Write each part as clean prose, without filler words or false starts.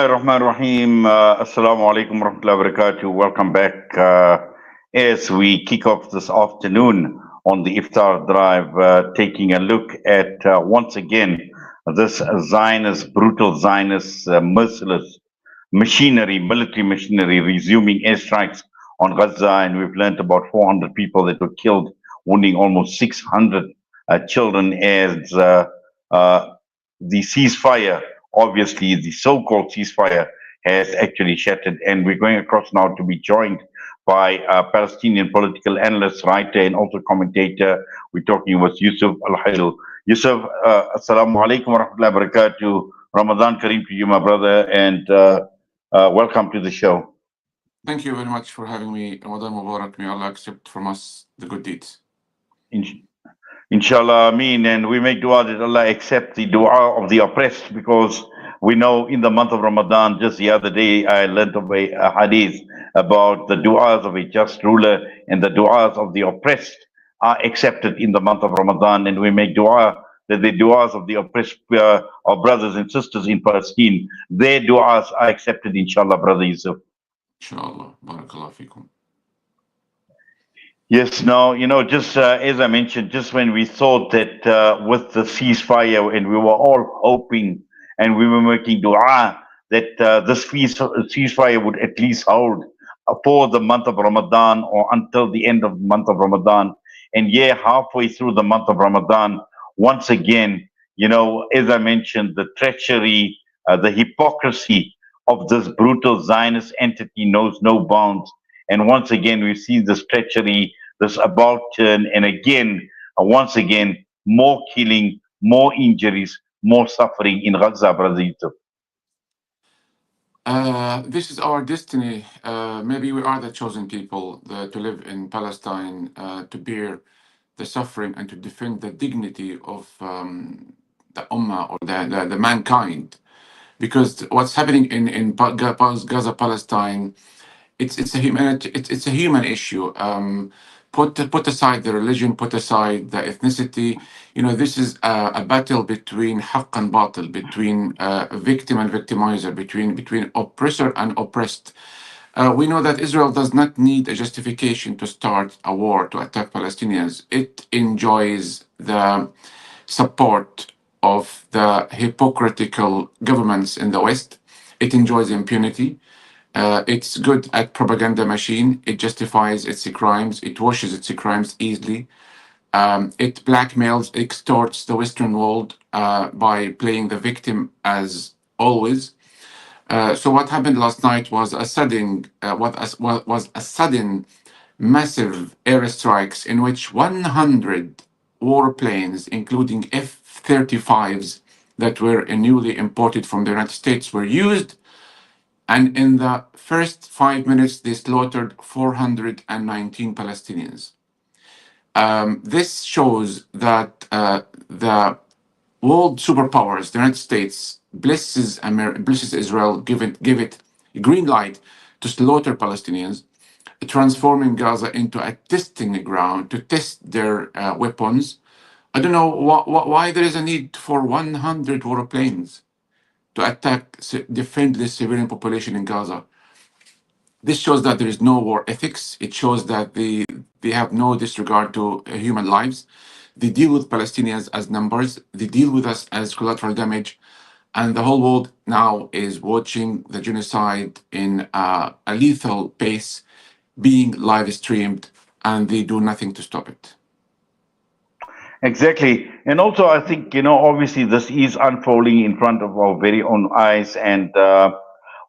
Rahman Rahim. Assalamu alaikum warahmatullahi wabarakatuh. Welcome back as we kick off this afternoon on the Iftar Drive, taking a look at once again this Zionist, brutal Zionist, merciless machinery, military machinery, resuming airstrikes on Gaza. And we've learned about 400 people that were killed, wounding almost 600 children as uh, the ceasefire, obviously the so-called ceasefire, has actually shattered. And we're going across now to be joined by a Palestinian political analyst, writer, and also commentator. We're talking with Yousef Alhelou. Yousef, assalamu alaikum wa rahmatullahi wa barakatuh. Ramadan Kareem to you, my brother, and welcome to the show. Thank you very much for having me. Ramadan Mubarak. May Allah accept from us the good deeds. Inshallah, Ameen. And we make dua that Allah accept the dua of the oppressed, because we know in the month of Ramadan, just the other day, I learned of a hadith about the du'as of a just ruler, and the du'as of the oppressed are accepted in the month of Ramadan. And we make dua that the du'as of the oppressed, our brothers and sisters in Palestine, their du'as are accepted, inshallah, Brother Yusuf. Inshallah. Barakallah fikum. Yes, no, just as I mentioned, just when we thought that with the ceasefire, and we were all hoping and we were making dua that this ceasefire would at least hold for the month of Ramadan or until the end of the month of Ramadan. And yeah, halfway through the month of Ramadan, once again, as I mentioned, the treachery, the hypocrisy of this brutal Zionist entity knows no bounds. And once again, we see this treachery, this about turn, and again, once again, more killing, more injuries, more suffering in Gaza, Brother Yusuf. This is our destiny. Maybe we are the chosen people to live in Palestine, to bear the suffering and to defend the dignity of the Ummah or the mankind. Because what's happening in Gaza, Palestine, it's a it's a human issue. Put aside the religion, put aside the ethnicity. This is a battle between haqq and batil, between victim and victimizer, between oppressor and oppressed. We know that Israel does not need a justification to start a war to attack Palestinians. It enjoys the support of the hypocritical governments in the West. It enjoys impunity. It's good at propaganda machine. It justifies its crimes. It washes its crimes easily. It blackmails, extorts the Western world by playing the victim as always. So what happened last night was was a sudden massive airstrikes in which 100 warplanes, including F-35s that were newly imported from the United States, were used. And in the first 5 minutes, they slaughtered 419 Palestinians. This shows that the world superpowers, the United States, blesses Israel, give it a green light to slaughter Palestinians, transforming Gaza into a testing ground to test their weapons. I don't know why there is a need for 100 warplanes to defend the civilian population in Gaza. This shows that there is no war ethics. It shows that they have no disregard to human lives. They deal with Palestinians as numbers. They deal with us as collateral damage. And the whole world now is watching the genocide in a lethal pace being live streamed, and they do nothing to stop it. Exactly. And also, I think, obviously this is unfolding in front of our very own eyes. And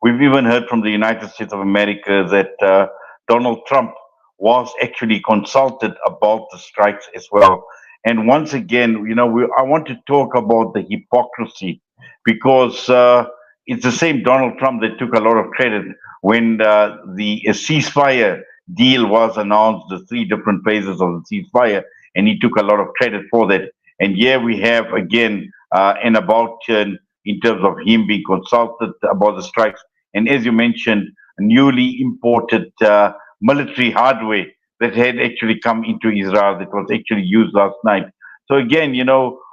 we've even heard from the United States of America that Donald Trump was actually consulted about the strikes as well. And once again, I want to talk about the hypocrisy, because it's the same Donald Trump that took a lot of credit when the ceasefire deal was announced, the three different phases of the ceasefire, and he took a lot of credit for that. And here we have again an about turn in terms of him being consulted about the strikes. And as you mentioned, newly imported military hardware that had actually come into Israel that was actually used last night. So again,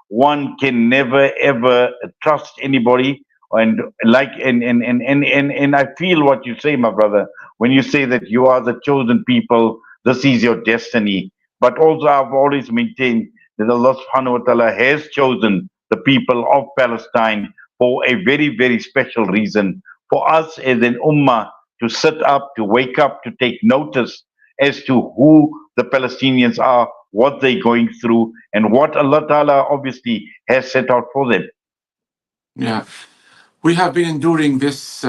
one can never ever trust anybody And like and I feel what you say, my brother, when you say that you are the chosen people, this is your destiny. But also I've always maintained that Allah subhanahu wa ta'ala has chosen the people of Palestine for a very, very special reason. For us as an ummah to sit up, to wake up, to take notice as to who the Palestinians are, what they're going through, and what Allah Ta'ala obviously has set out for them. Yeah, we have been enduring this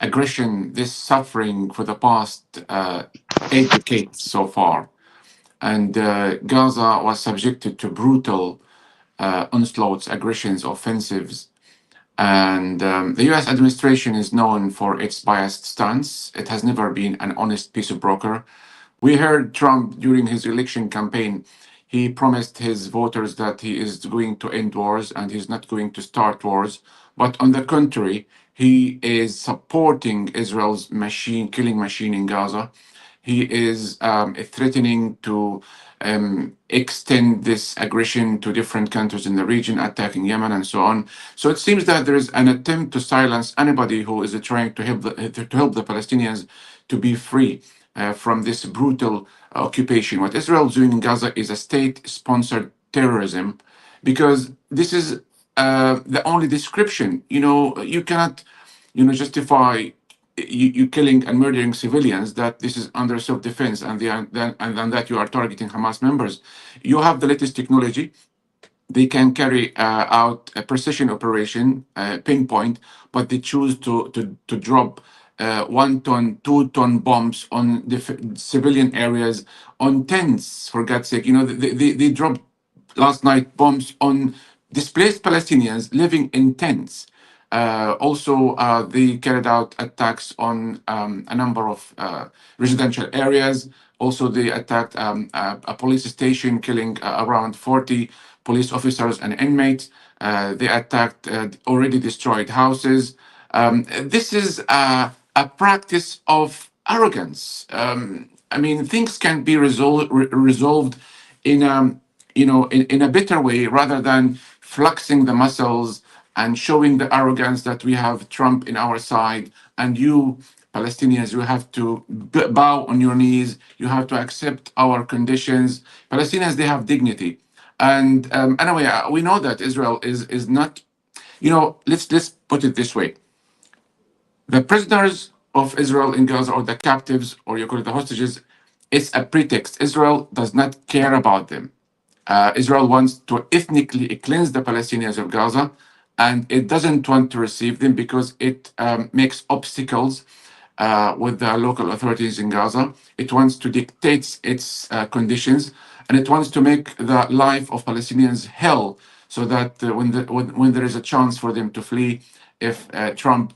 aggression, this suffering for the past 8 decades so far. And Gaza was subjected to brutal onslaughts, aggressions, offensives. And the US administration is known for its biased stance. It has never been an honest peace broker. We heard Trump during his election campaign. He promised his voters that he is going to end wars and he's not going to start wars. But on the contrary, he is supporting Israel's machine, killing machine in Gaza. He is threatening to extend this aggression to different countries in the region, attacking Yemen and so on. So it seems that there is an attempt to silence anybody who is trying to help the Palestinians to be free from this brutal occupation. What Israel is doing in Gaza is a state-sponsored terrorism, because this is the only description. You cannot, justify you killing and murdering civilians, that this is under self-defense, and then that you are targeting Hamas members. You have the latest technology. They can carry out a precision operation, pinpoint, but they choose to drop 1 ton, 2 ton bombs on civilian areas, on tents. For God's sake, they dropped last night bombs on displaced Palestinians living in tents. Also, they carried out attacks on a number of residential areas. Also, they attacked a police station, killing around 40 police officers and inmates. They attacked already destroyed houses. This is a practice of arrogance. I mean, things can be resolved in in a better way, rather than flexing the muscles and showing the arrogance that we have Trump in our side, and you Palestinians, you have to bow on your knees. You have to accept our conditions. Palestinians, they have dignity. And anyway, we know that Israel is not. Let's put it this way: the prisoners of Israel in Gaza, or the captives, or you call it the hostages, it's a pretext. Israel does not care about them. Israel wants to ethnically cleanse the Palestinians of Gaza, and it doesn't want to receive them because it makes obstacles with the local authorities in Gaza. It wants to dictate its conditions, and it wants to make the life of Palestinians hell, so that when there is a chance for them to flee, if Trump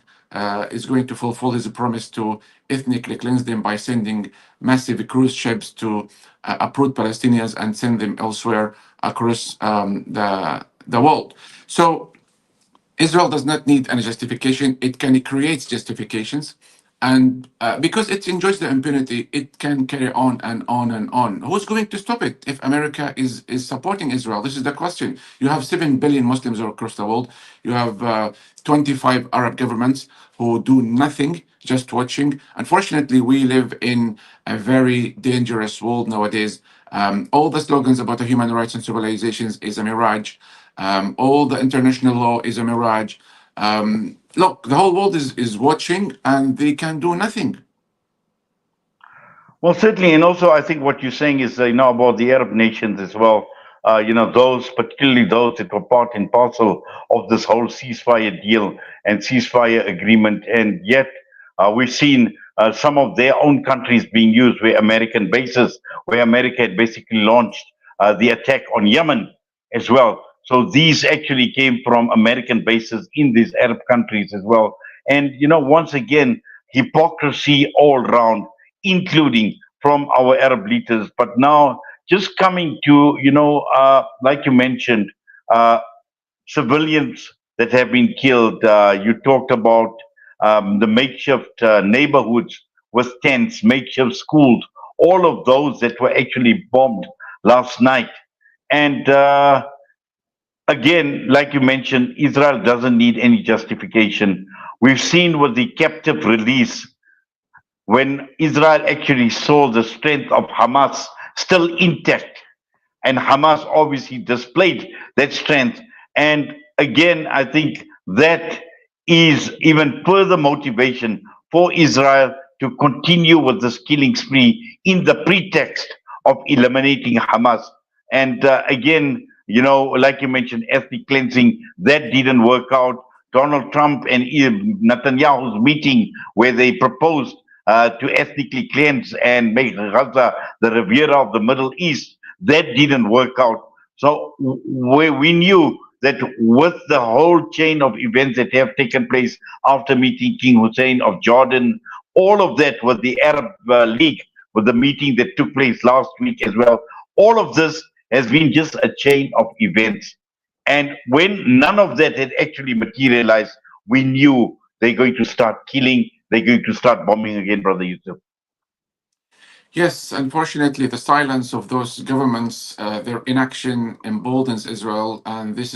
is going to fulfill his promise to ethnically cleanse them by sending massive cruise ships to uproot Palestinians and send them elsewhere across the world. So Israel does not need any justification. It can create justifications. And because it enjoys the impunity, it can carry on and on and on. Who's going to stop it if America is supporting Israel? This is the question. You have 7 billion Muslims all across the world. You have 25 Arab governments who do nothing, just watching. Unfortunately, we live in a very dangerous world nowadays. All the slogans about the human rights and civilizations is a mirage. All the international law is a mirage. Look, the whole world is watching, and they can do nothing. Well, certainly, and also I think what you're saying is, about the Arab nations as well. Those, particularly those that were part and parcel of this whole ceasefire deal and ceasefire agreement, and yet we've seen some of their own countries being used, where American bases, where America had basically launched the attack on Yemen as well. So these actually came from American bases in these Arab countries as well. And once again, hypocrisy all round, including from our Arab leaders. But now, just coming to, like you mentioned, uh, civilians that have been killed. You talked about the makeshift neighborhoods with tents, makeshift schools, all of those that were actually bombed last night. And again, like you mentioned, Israel doesn't need any justification. We've seen with the captive release when Israel actually saw the strength of Hamas still intact. And Hamas obviously displayed that strength. And again, I think that is even further motivation for Israel to continue with this killing spree in the pretext of eliminating Hamas. And again, like you mentioned, ethnic cleansing, that didn't work out. Donald Trump and Netanyahu's meeting where they proposed to ethnically cleanse and make Gaza the Riviera of the Middle East, that didn't work out. So we knew that with the whole chain of events that have taken place after meeting King Hussein of Jordan, all of that with the Arab League, with the meeting that took place last week as well, all of this has been just a chain of events. And when none of that had actually materialized, we knew they're going to start killing, they're going to start bombing again, Brother Yusuf. Yes, unfortunately, the silence of those governments, their inaction emboldens Israel, and this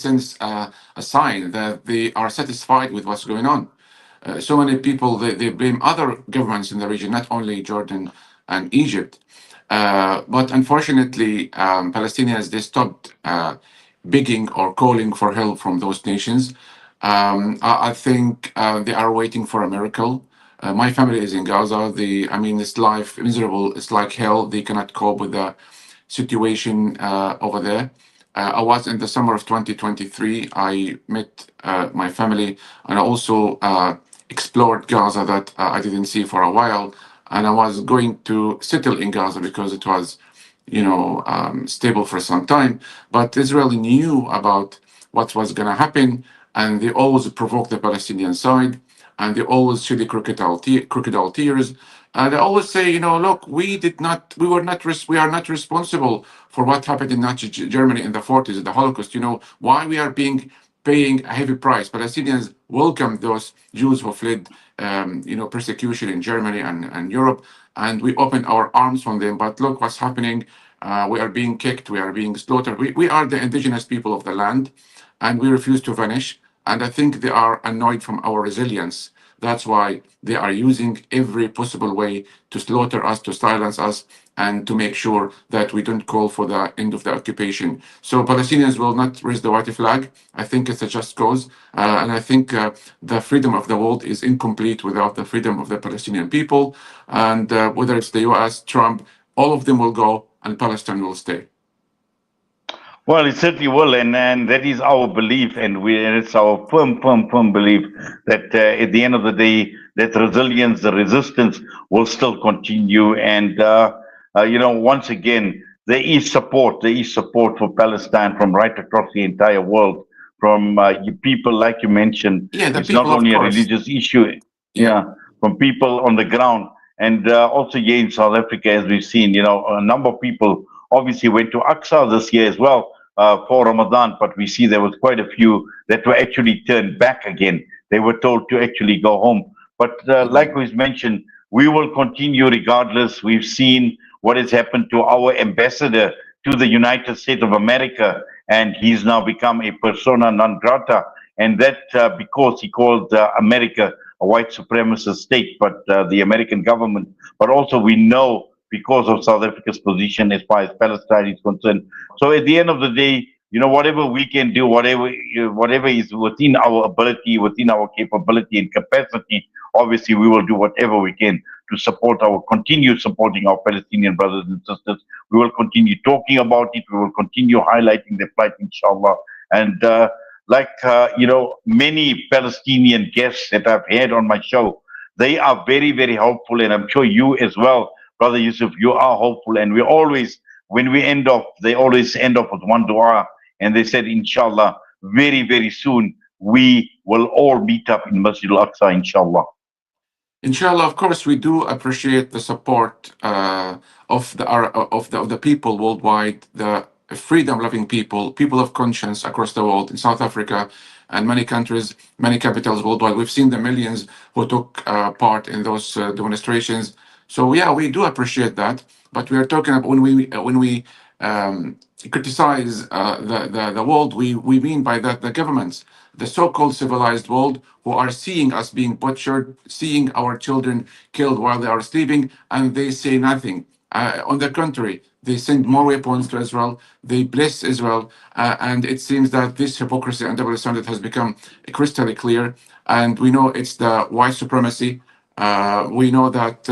sends a sign that they are satisfied with what's going on. So many people they blame other governments in the region, not only Jordan and Egypt. But unfortunately, Palestinians they stopped begging or calling for help from those nations. I think they are waiting for a miracle. My family is in Gaza. I mean, it's life miserable. It's like hell. They cannot cope with the situation over there. I was in the summer of 2023. I met my family and I also explored Gaza that I didn't see for a while. And I was going to settle in Gaza because it was, stable for some time. But Israel knew about what was going to happen, and they always provoke the Palestinian side, and they always shed the crocodile tears. And they always say, look, we are not responsible for what happened in Nazi Germany in the 40s, the Holocaust. Why we are paying a heavy price. Palestinians welcomed those Jews who fled, persecution in Germany and Europe, and we opened our arms from them. But look what's happening. We are being kicked. We are being slaughtered. We are the indigenous people of the land, and we refuse to vanish. And I think they are annoyed from our resilience. That's why they are using every possible way to slaughter us, to silence us, and to make sure that we don't call for the end of the occupation. So Palestinians will not raise the white flag. I think it's a just cause. And I think the freedom of the world is incomplete without the freedom of the Palestinian people. And whether it's the US, Trump, all of them will go and Palestine will stay. Well, it certainly will, and that is our belief, and it's our firm belief that at the end of the day, that resilience, the resistance will still continue, and once again, there is support for Palestine from right across the entire world, from you people, like you mentioned. Yeah, the It's not people, of only a course. religious issue, Yeah. yeah, from people on the ground, and also here in South Africa, as we've seen, a number of people obviously went to Aqsa this year as well for Ramadan, but we see there was quite a few that were actually turned back again. They were told to actually go home. But like Mhm. was mentioned, we will continue regardless. We've seen what has happened to our ambassador to the United States of America, and he's now become a persona non grata. And that because he called America a white supremacist state, but the American government. But also, we know because of South Africa's position as far as Palestine is concerned. So at the end of the day, whatever we can do, whatever is within our ability, within our capability and capacity, obviously we will do whatever we can to continue supporting our Palestinian brothers and sisters. We will continue talking about it. We will continue highlighting the plight, inshallah. And many Palestinian guests that I've had on my show, they are very, very hopeful, and I'm sure you as well, Brother Yusuf, you are hopeful, and we always, when we end off, they always end off with one dua, and they said, inshallah, very, very soon we will all meet up in Masjid al-Aqsa, inshallah. Inshallah, of course, we do appreciate the support of the people worldwide, the freedom-loving people, people of conscience across the world, in South Africa and many countries, many capitals worldwide. We've seen the millions who took part in those demonstrations. So yeah, we do appreciate that. But we are talking about when we criticize the world, we mean by that the governments, the so-called civilized world, who are seeing us being butchered, seeing our children killed while they are sleeping, and they say nothing. On the contrary, they send more weapons to Israel. They bless Israel, and it seems that this hypocrisy and double standard has become crystal clear. And we know it's the white supremacy. We know that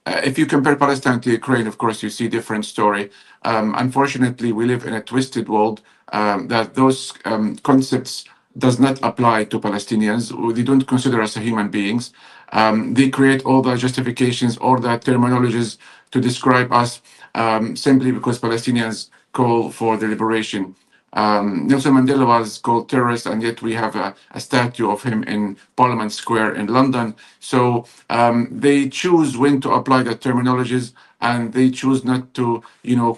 if you compare Palestine to Ukraine, of course, you see different story. Unfortunately, we live in a twisted world that those concepts does not apply to Palestinians. They don't consider us human beings. They create all the justifications, all the terminologies to describe us simply because Palestinians call for the liberation. Nelson Mandela was called terrorist, and yet we have a statue of him in Parliament Square in London. So they choose when to apply the terminologies, and they choose not to,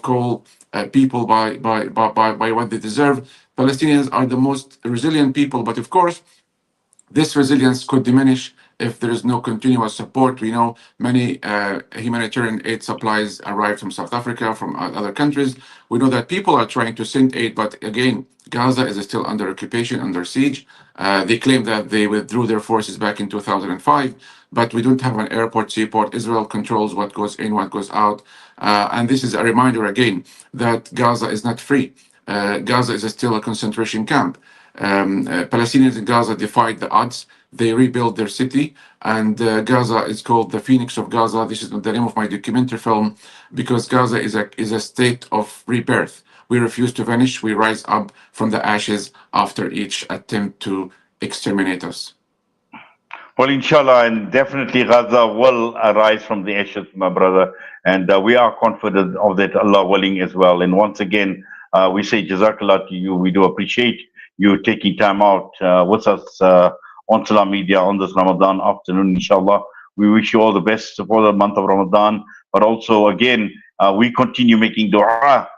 call people by what they deserve. Palestinians are the most resilient people, but of course, this resilience could diminish if there is no continuous support. We know many humanitarian aid supplies arrive from South Africa, from other countries. We know that people are trying to send aid, but again, Gaza is still under occupation, under siege. They claim that they withdrew their forces back in 2005, but we don't have an airport, seaport. Israel controls what goes in, what goes out. And this is a reminder again that Gaza is not free. Gaza is still a concentration camp. Palestinians in Gaza defied the odds. They rebuilt their city, and Gaza is called the Phoenix of Gaza. This is the name of my documentary film, because Gaza is a state of rebirth. We refuse to vanish. We rise up from the ashes after each attempt to exterminate us. Well, inshallah, and definitely Gaza will arise from the ashes, my brother. And we are confident of that, Allah willing, as well. And once again, we say Jazakallah to you. We do appreciate you taking time out with us on Salam Media on this Ramadan afternoon, inshallah. We wish you all the best for the month of Ramadan. But also, again, we continue making dua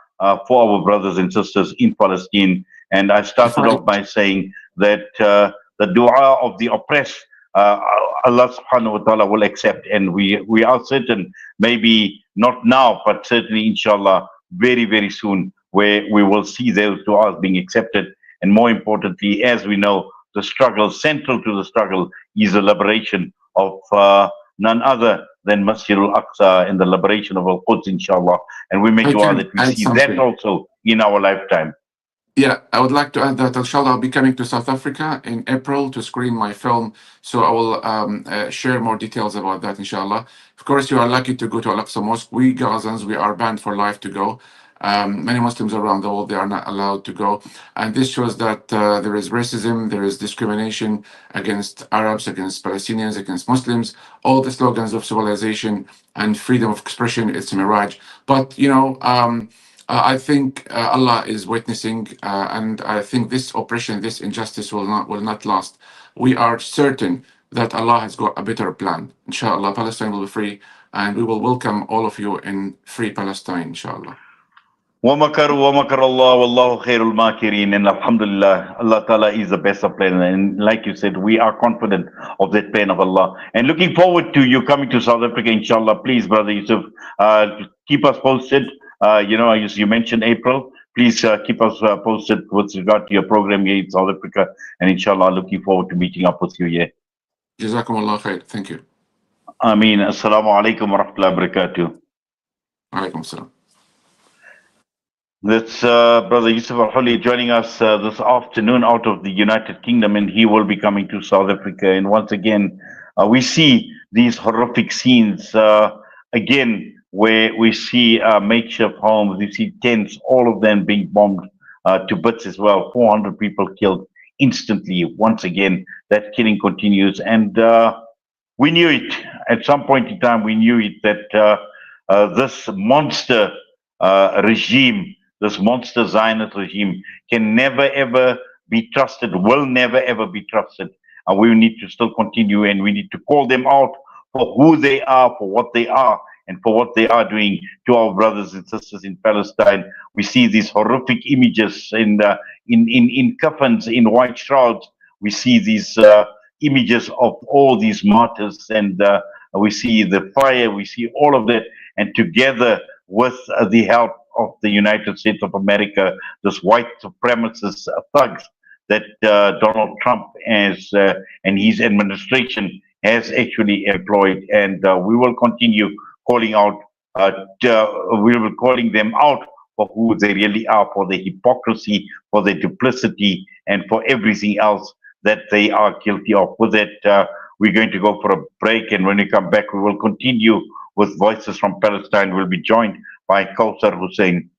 for our brothers and sisters in Palestine. And I started off by saying that the dua of the oppressed, uh, Allah subhanahu wa ta'ala will accept. And we are certain, maybe not now, but certainly, inshallah, very, very soon, where we will see those du'as being accepted. And more importantly, as we know, the struggle, central to the struggle, is the liberation of none other than Masjid al-Aqsa and the liberation of Al-Quds, inshallah. And we make dua that we see that also in our lifetime. Yeah, I would like to add that inshallah I'll be coming to South Africa in April to screen my film. So I will share more details about that, inshallah. Of course, you are lucky to go to Al-Aqsa Mosque. We Gazans, we are banned for life to go. Many Muslims around the world, they are not allowed to go. And this shows that there is racism, there is discrimination against Arabs, against Palestinians, against Muslims. All the slogans of civilization and freedom of expression, it's a mirage. But, I think Allah is witnessing, and I think this oppression, this injustice will not last. We are certain that Allah has got a better plan. Inshallah, Palestine will be free, and we will welcome all of you in free Palestine, inshallah. وَمَكَرُوا وَمَكَرَ اللَّهُ وَاللَّهُ خَيْرُ الْمَاكِرِينَ. And Alhamdulillah, Allah Ta'ala is the best of planners. And like you said, we are confident of that plan of Allah. And looking forward to you coming to South Africa, inshallah. Please, Brother Yousef, keep us posted. As you mentioned April, please keep us posted with regard to your program here in South Africa. And inshallah, looking forward to meeting up with you here. Jazakum Allah khair. Thank you. Ameen. Assalamu alaikum wa rahmatullahi wa barakatuh. Alaikum assalam. That's Brother Yousef Alhelou joining us this afternoon out of the United Kingdom, and he will be coming to South Africa. And once again, we see these horrific scenes again, where we see makeshift homes, we see tents, all of them being bombed to bits as well. 400 people killed instantly. Once again, that killing continues. And we knew it. At some point in time, we knew it, that this monster regime, this monster Zionist regime, can never ever be trusted, will never ever be trusted. And we need to still continue, and we need to call them out for who they are, for what they are, and for what they are doing to our brothers and sisters in Palestine. We see these horrific images in coffins, in white shrouds. We see these images of all these martyrs, and we see the fire, we see all of that, and together with the help of the United States of America, this white supremacist thugs that Donald Trump and his administration has actually employed, and we will continue calling out. We will calling them out for who they really are, for the hypocrisy, for the duplicity, and for everything else that they are guilty of. With that, we're going to go for a break, and when we come back, we will continue with Voices from Palestine. We'll be joined by Kauthar Hussein.